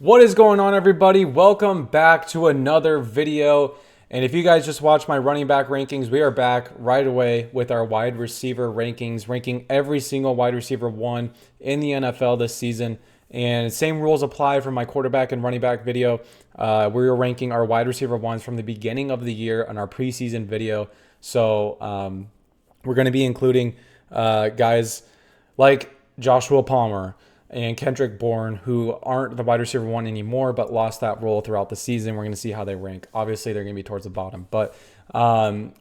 What is going on, everybody? Welcome back to another video. And if you guys just watched my running back rankings, we are back right away with our wide receiver rankings, ranking every single wide receiver one in the NFL this season. And same rules apply for my quarterback and running back video. We are ranking our wide receiver ones from the beginning of the year on our preseason video. So we're going to be including guys like Joshua Palmer and Kendrick Bourne, who aren't the wide receiver one anymore, but lost that role throughout the season. We're going to see how they rank. Obviously, they're going to be towards the bottom. But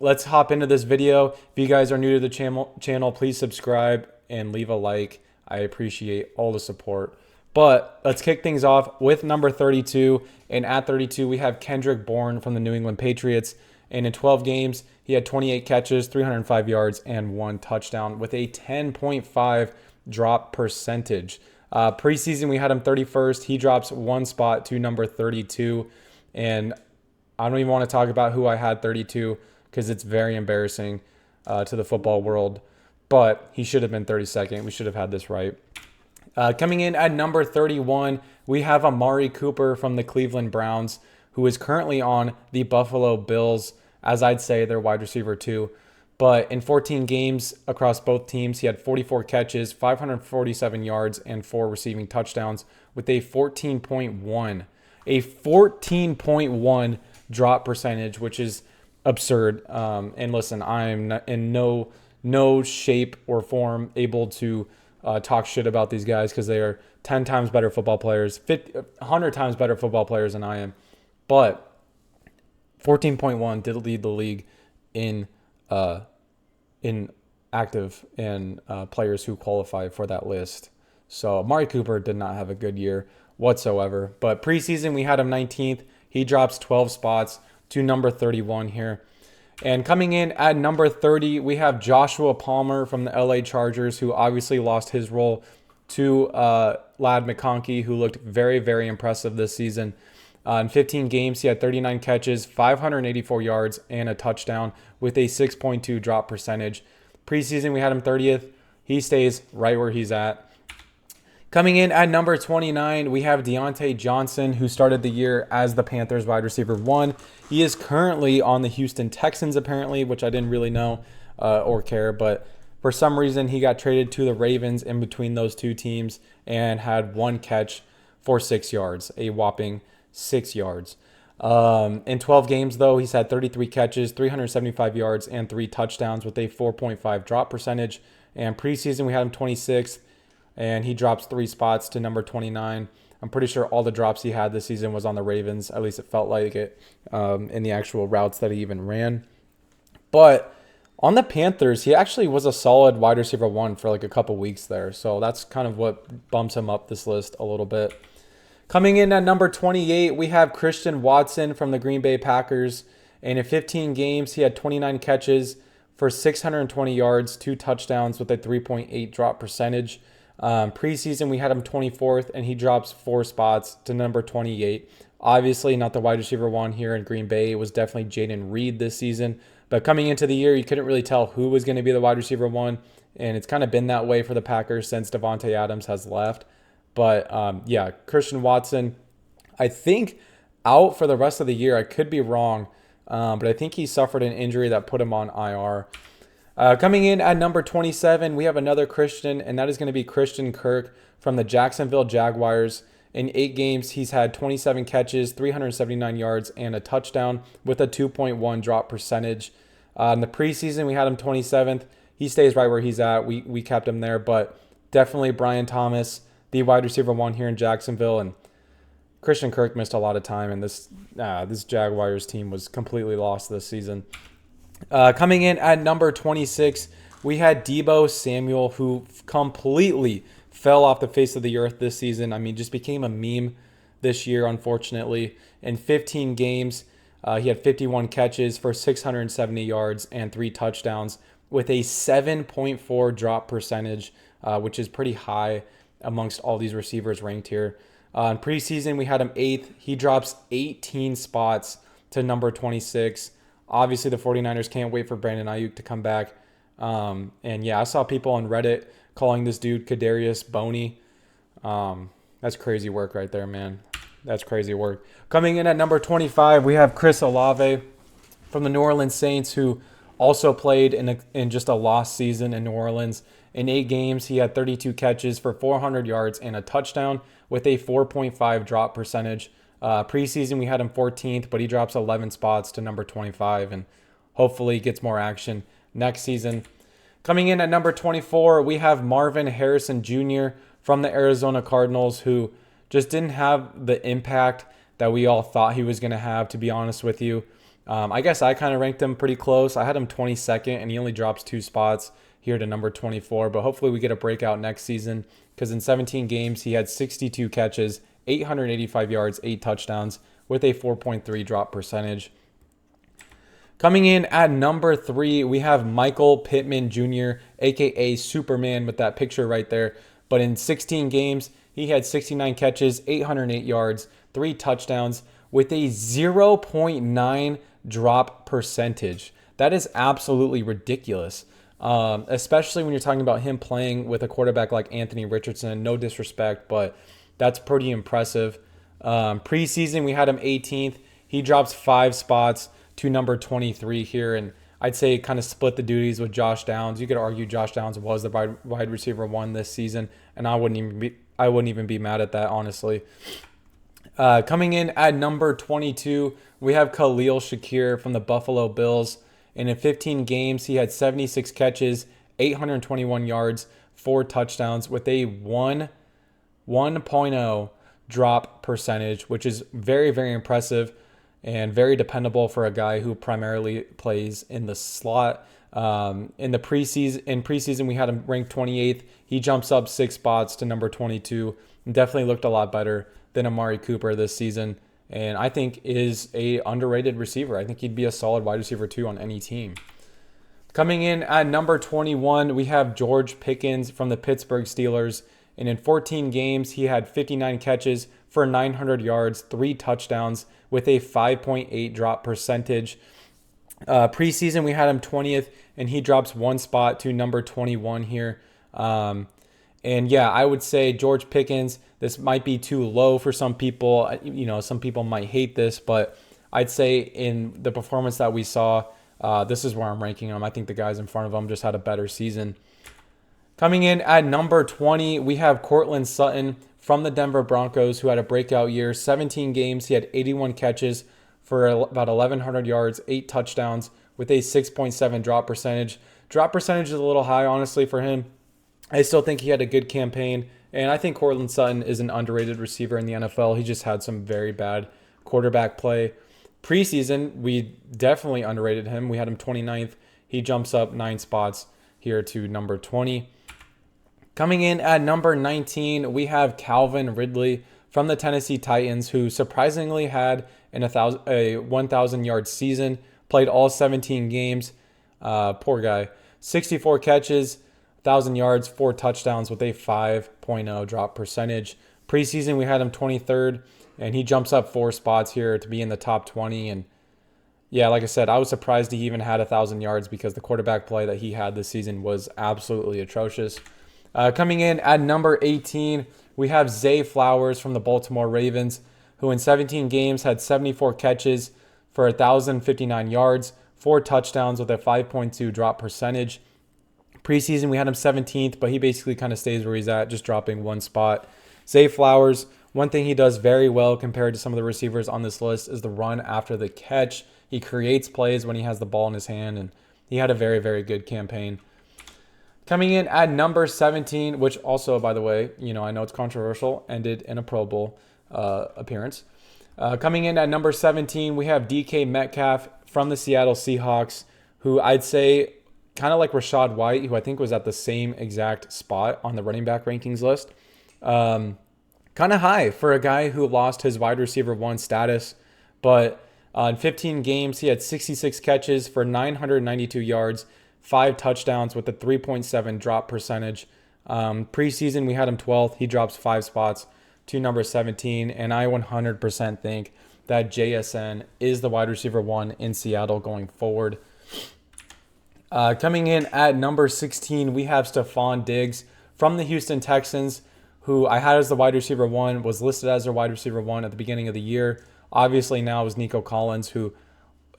let's hop into this video. If you guys are new to the channel, please subscribe and leave a like. I appreciate all the support. But let's kick things off with number 32. And at 32, we have Kendrick Bourne from the New England Patriots. And in 12 games, he had 28 catches, 305 yards, and 1 touchdown with a 10.5 drop percentage. Preseason, we had him 31st. He drops one spot to number 32. And I don't even want to talk about who I had 32 because it's very embarrassing to the football world. But he should have been 32nd. We should have had this right. Coming in at number 31, we have Amari Cooper from the Cleveland Browns, who is currently on the Buffalo Bills, as I'd say they're wide receiver too. But in 14 games across both teams, he had 44 catches, 547 yards, and 4 receiving touchdowns with a 14.1 drop percentage, which is absurd. And listen, I'm in no shape or form able to talk shit about these guys because they are 10 times better football players, 100 times better football players than I am. But 14.1 did lead the league in active and players who qualify for that list. So Amari Cooper did not have a good year whatsoever. But preseason, we had him 19th. He drops 12 spots to number 31 here. And coming in at number 30, we have Joshua Palmer from the LA Chargers, who obviously lost his role to Lad McConkey, who looked very, very impressive this season. In 15 games, he had 39 catches, 584 yards, and a touchdown with a 6.2 drop percentage. Preseason, we had him 30th. He stays right where he's at. Coming in at number 29, we have Deontay Johnson, who started the year as the Panthers wide receiver one. He is currently on the Houston Texans, apparently, which I didn't really know or care. But for some reason, he got traded to the Ravens in between those two teams and had 1 catch for 6 yards, a whopping 6 yards. In 12 games, though, he's had 33 catches, 375 yards, and 3 touchdowns with a 4.5 drop percentage. And preseason, we had him 26th, and he drops 3 spots to number 29. I'm pretty sure all the drops he had this season was on the Ravens. At least it felt like it in the actual routes that he even ran. But on the Panthers, he actually was a solid wide receiver one for like a couple weeks there. So that's kind of what bumps him up this list a little bit. Coming in at number 28, we have Christian Watson from the Green Bay Packers. And in 15 games, he had 29 catches for 620 yards, 2 touchdowns with a 3.8 drop percentage. Preseason, we had him 24th, and he drops 4 spots to number 28. Obviously, not the wide receiver one here in Green Bay. It was definitely Jaden Reed this season. But coming into the year, you couldn't really tell who was going to be the wide receiver one. And it's kind of been that way for the Packers since Devontae Adams has left. But yeah, Christian Watson, I think out for the rest of the year. I could be wrong, but I think he suffered an injury that put him on IR. Coming in at number 27, we have another Christian, and that is going to be Christian Kirk from the Jacksonville Jaguars. In 8 games, he's had 27 catches, 379 yards, and a touchdown with a 2.1 drop percentage. In the preseason, we had him 27th. He stays right where he's at. We kept him there, but definitely Brian Thomas, the wide receiver one here in Jacksonville, and Christian Kirk missed a lot of time, and this Jaguars team was completely lost this season. Coming in at number 26, we had Deebo Samuel, who completely fell off the face of the earth this season. I mean, just became a meme this year, unfortunately. In 15 games, he had 51 catches for 670 yards and 3 touchdowns with a 7.4 drop percentage, which is pretty high amongst all these receivers ranked here. In preseason, we had him 8th. He drops 18 spots to number 26. Obviously, the 49ers can't wait for Brandon Ayuk to come back. And yeah, I saw people on Reddit calling this dude Kadarius Boney. That's crazy work right there, man. That's crazy work. Coming in at number 25, we have Chris Olave from the New Orleans Saints, who also played in just a lost season in New Orleans. In 8 games, he had 32 catches for 400 yards and a touchdown with a 4.5 drop percentage. Preseason, we had him 14th, but he drops 11 spots to number 25 and hopefully gets more action next season. Coming in at number 24, we have Marvin Harrison Jr. from the Arizona Cardinals, who just didn't have the impact that we all thought he was going to have, to be honest with you. I guess I kind of ranked him pretty close. I had him 22nd, and he only drops 2 spots here to number 24. But hopefully we get a breakout next season, because in 17 games, he had 62 catches, 885 yards, 8 touchdowns with a 4.3 drop percentage. Coming in at number 3, we have Michael Pittman Jr., a.k.a. Superman, with that picture right there. But in 16 games, he had 69 catches, 808 yards, 3 touchdowns with a 0.9 drop percentage. That is absolutely ridiculous, especially when you're talking about him playing with a quarterback like Anthony Richardson. No disrespect, but that's pretty impressive. Preseason, we had him 18th. He drops 5 spots to number 23 here, and I'd say kind of split the duties with Josh Downs. You could argue Josh Downs was the wide receiver 1 this season, and I wouldn't even be mad at that, honestly. Coming in at number 22, we have Khalil Shakir from the Buffalo Bills. And in 15 games, he had 76 catches, 821 yards, 4 touchdowns with a 1.0 drop percentage, which is very, very impressive and very dependable for a guy who primarily plays in the slot. In preseason, we had him ranked 28th. He jumps up 6 spots to number 22 and definitely looked a lot better than Amari Cooper this season, and I think is a underrated receiver. I think he'd be a solid wide receiver 2 on any team. Coming in at number 21, we have George Pickens from the Pittsburgh Steelers, and in 14 games, he had 59 catches for 900 yards, 3 touchdowns with a 5.8 drop percentage. Preseason, we had him 20th, and he drops 1 spot to number 21 here. And yeah, I would say George Pickens, this might be too low for some people. Some people might hate this, but I'd say in the performance that we saw, this is where I'm ranking him. I think the guys in front of him just had a better season. Coming in at number 20, we have Courtland Sutton from the Denver Broncos, who had a breakout year. 17 games, he had 81 catches for about 1,100 yards, 8 touchdowns with a 6.7 drop percentage. Drop percentage is a little high, honestly, for him. I still think he had a good campaign, and I think Courtland Sutton is an underrated receiver in the NFL. He just had some very bad quarterback play. Preseason, we definitely underrated him. We had him 29th. He jumps up 9 spots here to number 20. Coming in at number 19, we have Calvin Ridley from the Tennessee Titans, who surprisingly had a 1,000-yard season, played all 17 games. Poor guy. 64 catches, 1,000 yards, 4 touchdowns with a 5.0 drop percentage. Preseason, we had him 23rd, and he jumps up 4 spots here to be in the top 20. And yeah, like I said, I was surprised he even had 1,000 yards because the quarterback play that he had this season was absolutely atrocious. Coming in at number 18, we have Zay Flowers from the Baltimore Ravens, who in 17 games had 74 catches for 1,059 yards, 4 touchdowns with a 5.2 drop percentage. Preseason, we had him 17th, but he basically kind of stays where he's at, just dropping 1 spot. Zay Flowers, one thing he does very well compared to some of the receivers on this list is the run after the catch. He creates plays when he has the ball in his hand, and he had a very, very good campaign. Coming in at number 17, which also, by the way, I know it's controversial, ended in a Pro Bowl appearance. Coming in at number 17, we have DK Metcalf from the Seattle Seahawks, who I'd say kind of like Rachaad White, who I think was at the same exact spot on the running back rankings list. Kind of high for a guy who lost his wide receiver 1 status, but in 15 games, he had 66 catches for 992 yards, 5 touchdowns with a 3.7 drop percentage. Preseason, we had him 12th. He drops 5 spots to number 17, and I 100% think that JSN is the wide receiver 1 in Seattle going forward. Coming in at number 16, we have Stephon Diggs from the Houston Texans, who I had as the wide receiver one, was listed as their wide receiver one at the beginning of the year. Obviously now is Nico Collins, who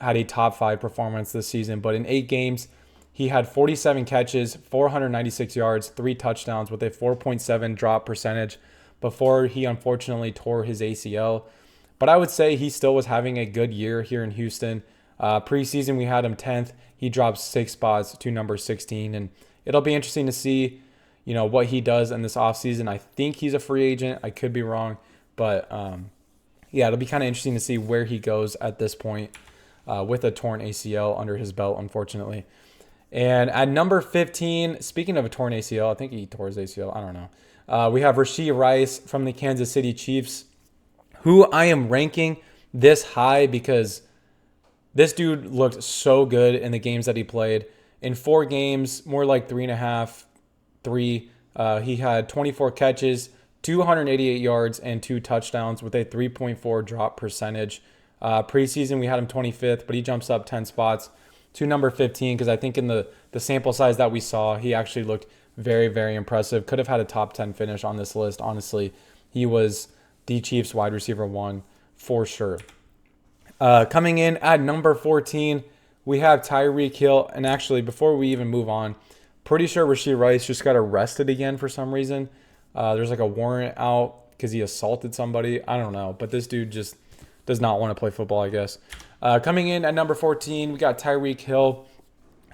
had a top 5 performance this season. But in 8 games, he had 47 catches, 496 yards, 3 touchdowns with a 4.7 drop percentage before he unfortunately tore his ACL. But I would say he still was having a good year here in Houston. Preseason, we had him 10th. He dropped 6 spots to number 16. And it'll be interesting to see, what he does in this offseason. I think he's a free agent. I could be wrong. But, yeah, it'll be kind of interesting to see where he goes at this point with a torn ACL under his belt, unfortunately. And at number 15, speaking of a torn ACL, I think he tore his ACL. I don't know. We have Rashee Rice from the Kansas City Chiefs, who I am ranking this high because this dude looked so good in the games that he played. In 4 games, more like 3.5, 3, he had 24 catches, 288 yards, and 2 touchdowns with a 3.4 drop percentage. Preseason, we had him 25th, but he jumps up 10 spots to number 15 because I think in the sample size that we saw, he actually looked very, very impressive. Could have had a top 10 finish on this list. Honestly, he was the Chiefs wide receiver one for sure. Coming in at number 14, we have Tyreek Hill. And actually, before we even move on, pretty sure Rashee Rice just got arrested again for some reason. There's like a warrant out because he assaulted somebody. I don't know. But this dude just does not want to play football, I guess. Coming in at number 14, we got Tyreek Hill,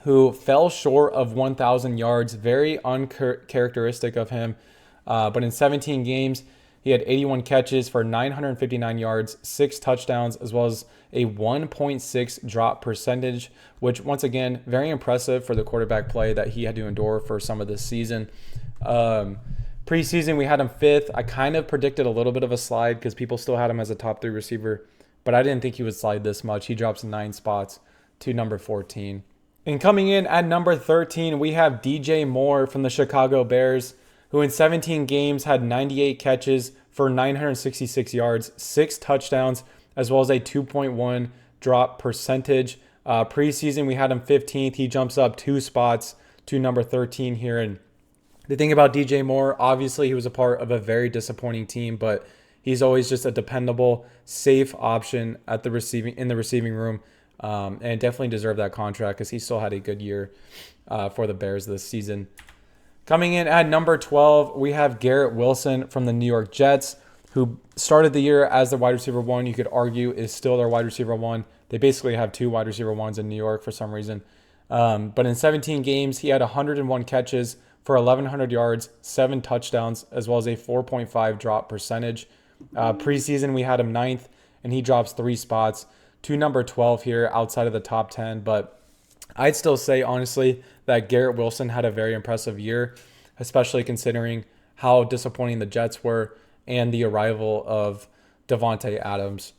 who fell short of 1,000 yards. Very uncharacteristic of him. But in 17 games, he had 81 catches for 959 yards, 6 touchdowns, as well as a 1.6 drop percentage, which once again, very impressive for the quarterback play that he had to endure for some of this season. Preseason, we had him 5th. I kind of predicted a little bit of a slide because people still had him as a top 3 receiver, but I didn't think he would slide this much. He drops 9 spots to number 14. And coming in at number 13, we have DJ Moore from the Chicago Bears, who in 17 games had 98 catches for 966 yards, 6 touchdowns, as well as a 2.1 drop percentage. Preseason, we had him 15th. He jumps up 2 spots to number 13 here. And the thing about DJ Moore, obviously he was a part of a very disappointing team, but he's always just a dependable, safe option in the receiving room, and definitely deserved that contract because he still had a good year for the Bears this season. Coming in at number 12, we have Garrett Wilson from the New York Jets, who started the year as the wide receiver one. You could argue is still their wide receiver one. They basically have 2 wide receiver ones in New York for some reason. But in 17 games, he had 101 catches for 1,100 yards, 7 touchdowns, as well as a 4.5 drop percentage. Preseason, we had him 9th, and he drops 3 spots to number 12 here outside of the top 10. But I'd still say, honestly, that Garrett Wilson had a very impressive year, especially considering how disappointing the Jets were and the arrival of Devontae Adams.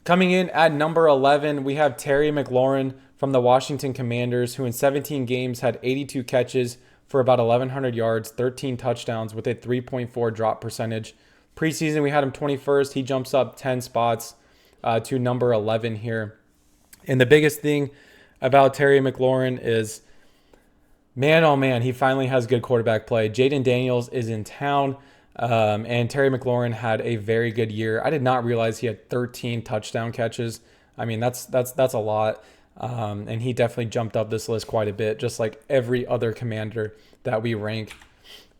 Coming in at number 11, we have Terry McLaurin from the Washington Commanders, who in 17 games had 82 catches for about 1,100 yards, 13 touchdowns with a 3.4 drop percentage. Preseason, we had him 21st. He jumps up 10 spots to number 11 here. And the biggest thing about Terry McLaurin is, man, oh man, he finally has good quarterback play. Jaden Daniels is in town, and Terry McLaurin had a very good year. I did not realize he had 13 touchdown catches. I mean, that's a lot, and he definitely jumped up this list quite a bit, just like every other Commander that we rank.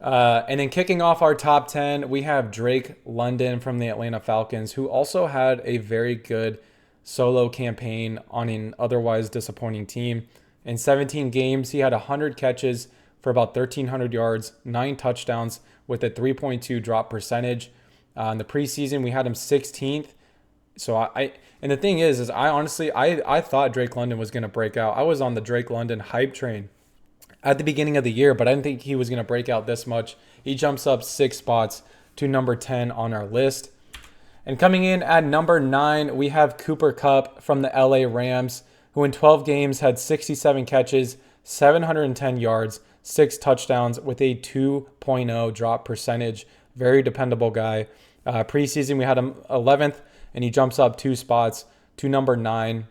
And then kicking off our top 10, we have Drake London from the Atlanta Falcons, who also had a very good solo campaign on an otherwise disappointing team. In 17 games, he had 100 catches for about 1,300 yards, 9 touchdowns with a 3.2 drop percentage. In the preseason, we had him 16th. So and the thing is I honestly thought Drake London was going to break out. I was on the Drake London hype train at the beginning of the year, but I didn't think he was going to break out this much. He jumps up 6 spots to number 10 on our list. And coming in at number 9, we have Cooper Kupp from the LA Rams, who in 12 games had 67 catches, 710 yards, 6 touchdowns with a 2.0 drop percentage. Very dependable guy. Preseason, we had him 11th, and he jumps up 2 spots to number 9.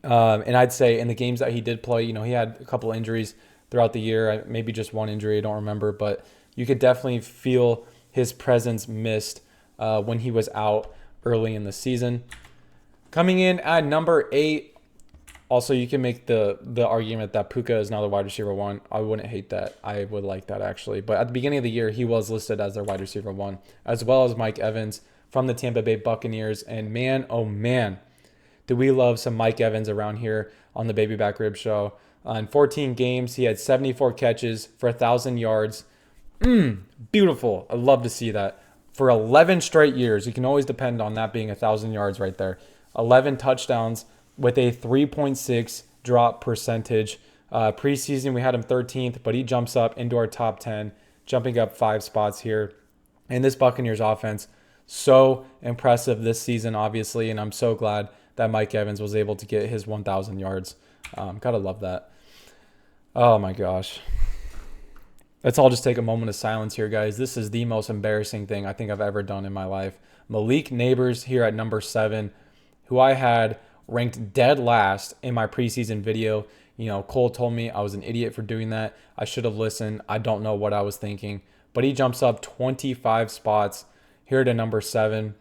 And I'd say in the games that he did play, he had a couple injuries throughout the year, maybe just one injury, I don't remember, but you could definitely feel his presence missed when he was out early in the season. Coming in at number 8, also you can make the argument that Puka is now the wide receiver 1. I wouldn't hate that. I would like that actually. But at the beginning of the year, he was listed as their wide receiver 1, as well as Mike Evans from the Tampa Bay Buccaneers. And man, oh man, do we love some Mike Evans around here on the Baby Back Rib Show. In 14 games, he had 74 catches for 1,000 yards. Beautiful. I love to see that. For 11 straight years, you can always depend on that being 1,000 yards right there. 11 touchdowns with a 3.6 drop percentage. Preseason, we had him 13th, but he jumps up into our top 10, jumping up 5 spots here. And this Buccaneers offense, so impressive this season, obviously, and I'm so glad that Mike Evans was able to get his 1,000 yards. Gotta love that. Oh my gosh. Let's all just take a moment of silence here, guys. This is the most embarrassing thing I think I've ever done in my life. Malik Neighbors here at number 7, who I had ranked dead last in my preseason video. You know, Cole told me I was an idiot for doing that. I should have listened. I don't know what I was thinking. But he jumps up 25 spots here to number 7.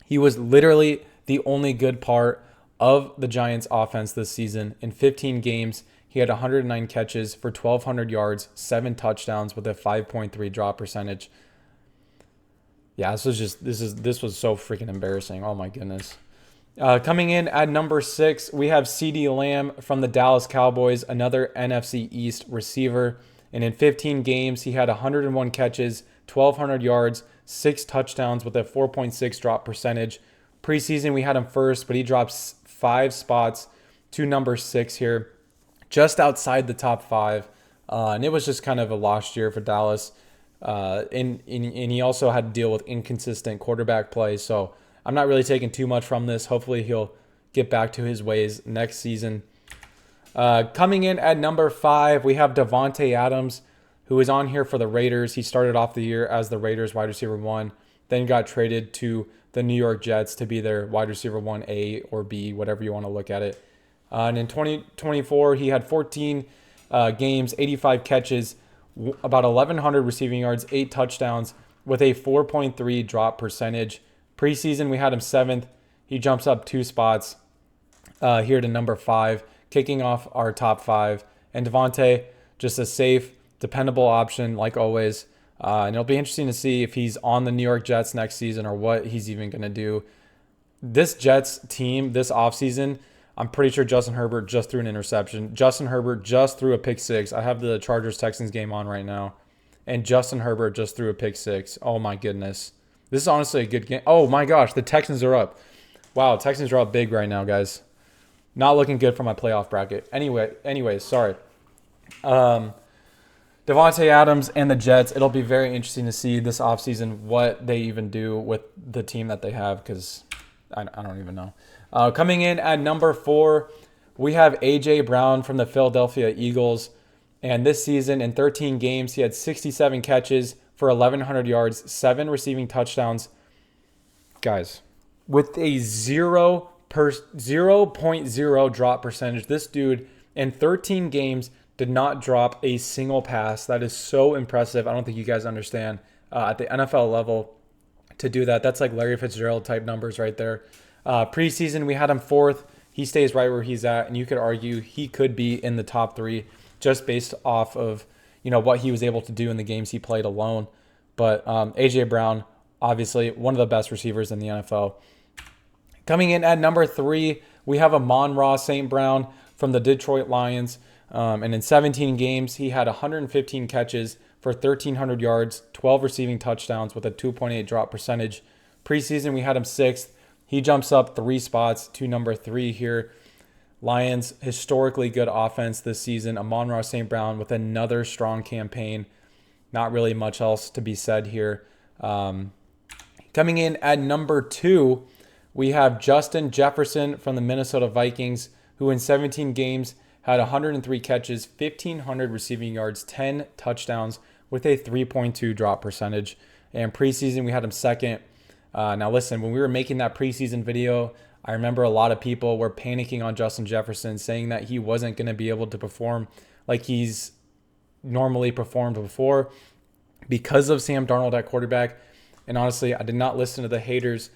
He was literally the only good part of the Giants offense this season. In 15 games, he had 109 catches for 1,200 yards, 7 touchdowns with a 5.3 drop percentage. Yeah, this was so freaking embarrassing. Oh my goodness. Coming in at number 6, we have CeeDee Lamb from the Dallas Cowboys, another NFC East receiver. And in 15 games, he had 101 catches, 1,200 yards, 6 touchdowns with a 4.6 drop percentage. Preseason, we had him first, but he drops 5 spots to number 6 here, just outside the top 5. And it was just kind of a lost year for Dallas. And he also had to deal with inconsistent quarterback play. So I'm not really taking too much from this. Hopefully he'll get back to his ways next season. Coming in at number 5, we have Davante Adams, who is on here for the Raiders. He started off the year as the Raiders wide receiver 1, then got traded to the New York Jets to be their wide receiver 1A or B, whatever you want to look at it. And in 2024, he had 14 games, 85 catches, about 1,100 receiving yards, 8 touchdowns with a 4.3 drop percentage. Preseason, we had him 7th. He jumps up 2 spots here to number 5, kicking off our top 5. And Davante, just a safe, dependable option like always. And it'll be interesting to see if he's on the New York Jets next season or what he's even going to do. This Jets team this offseason, I'm pretty sure Justin Herbert just threw an interception. Justin Herbert just threw a pick 6. I have the Chargers-Texans game on right now. And Justin Herbert just threw a pick 6. Oh, my goodness. This is honestly a good game. Oh, my gosh. The Texans are up. Wow, Texans are up big right now, guys. Not looking good for my playoff bracket. Anyways, sorry. Davante Adams and the Jets, it'll be very interesting to see this offseason what they even do with the team that they have, because I don't even know. Coming in at number 4, we have A.J. Brown from the Philadelphia Eagles. And this season, in 13 games, he had 67 catches for 1,100 yards, 7 receiving touchdowns. Guys, with a 0.0 drop percentage, this dude in 13 games did not drop a single pass. That is so impressive. I don't think you guys understand at the NFL level to do that. That's like Larry Fitzgerald type numbers right there. Preseason, we had him 4th. He stays right where he's at, and you could argue he could be in the top 3 just based off of, you know, what he was able to do in the games he played alone. But A.J. Brown, obviously one of the best receivers in the NFL. Coming in at number 3, we have Amon-Ra St. Brown from the Detroit Lions. And in 17 games, he had 115 catches for 1,300 yards, 12 receiving touchdowns with a 2.8 drop percentage. Preseason, we had him 6th. He jumps up 3 spots to number 3 here. Lions, historically good offense this season. Amon-Ra St. Brown with another strong campaign. Not really much else to be said here. Coming in at number 2, we have Justin Jefferson from the Minnesota Vikings, who in 17 games had 103 catches, 1,500 receiving yards, 10 touchdowns with a 3.2 drop percentage. And preseason, we had him 2nd. Now listen, when we were making that preseason video, I remember a lot of people were panicking on Justin Jefferson, saying that he wasn't going to be able to perform like he's normally performed before because of Sam Darnold at quarterback. And honestly, I did not listen to the haters.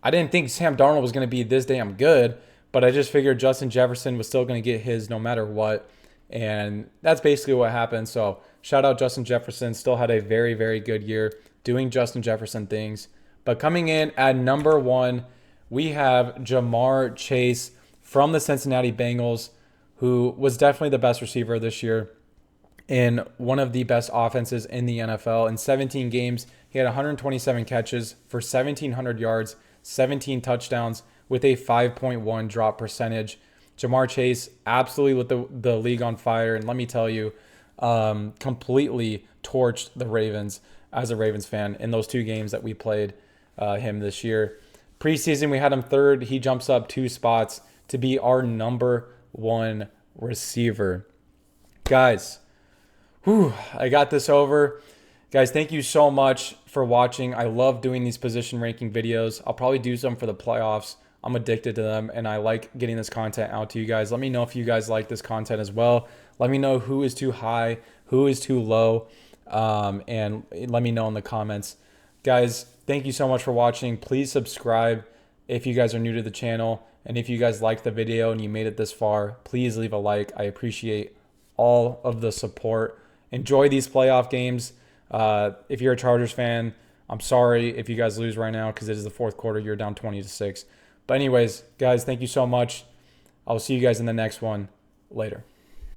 I didn't think Sam Darnold was going to be this damn good, but I just figured Justin Jefferson was still going to get his no matter what. And that's basically what happened. So shout out Justin Jefferson. Still had a very, very good year doing Justin Jefferson things. But coming in at number 1, we have Jamar Chase from the Cincinnati Bengals, who was definitely the best receiver this year in one of the best offenses in the NFL. In 17 games, he had 127 catches for 1,700 yards, 17 touchdowns with a 5.1 drop percentage. Jamar Chase absolutely lit the league on fire. And let me tell you, completely torched the Ravens as a Ravens fan in those 2 games that we played him this year. Preseason, we had him 3rd. He jumps up 2 spots to be our number 1 receiver. Guys, I got this over. Guys, thank you so much for watching. I love doing these position ranking videos. I'll probably do some for the playoffs. I'm addicted to them, and I like getting this content out to you guys. Let me know if you guys like this content as well. Let me know who is too high, who is too low, and let me know in the comments. Guys, thank you so much for watching. Please subscribe if you guys are new to the channel. And if you guys liked the video and you made it this far, please leave a like. I appreciate all of the support. Enjoy these playoff games. If you're a Chargers fan, I'm sorry if you guys lose right now because it is the 4th quarter. You're down 20-6. But anyways, guys, thank you so much. I'll see you guys in the next one. Later.